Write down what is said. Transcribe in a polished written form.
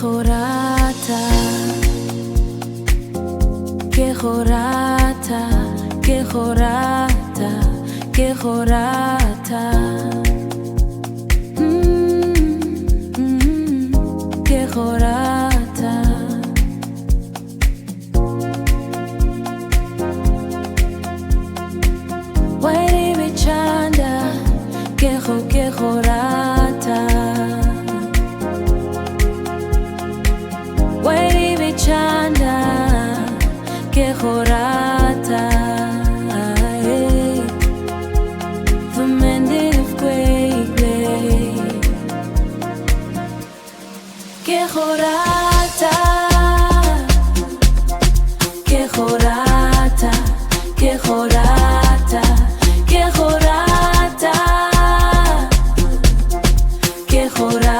χωράτα, και χωράτα, και χωράτα, και χωράτα, και χωράτα. Wairi bichanda, και χωράτα. Wairi bichanda, και χωράτα. Fermented of great clay. Και χωράτα, και χωράτα, και χωράτα, και χωράτα, και χωράτα.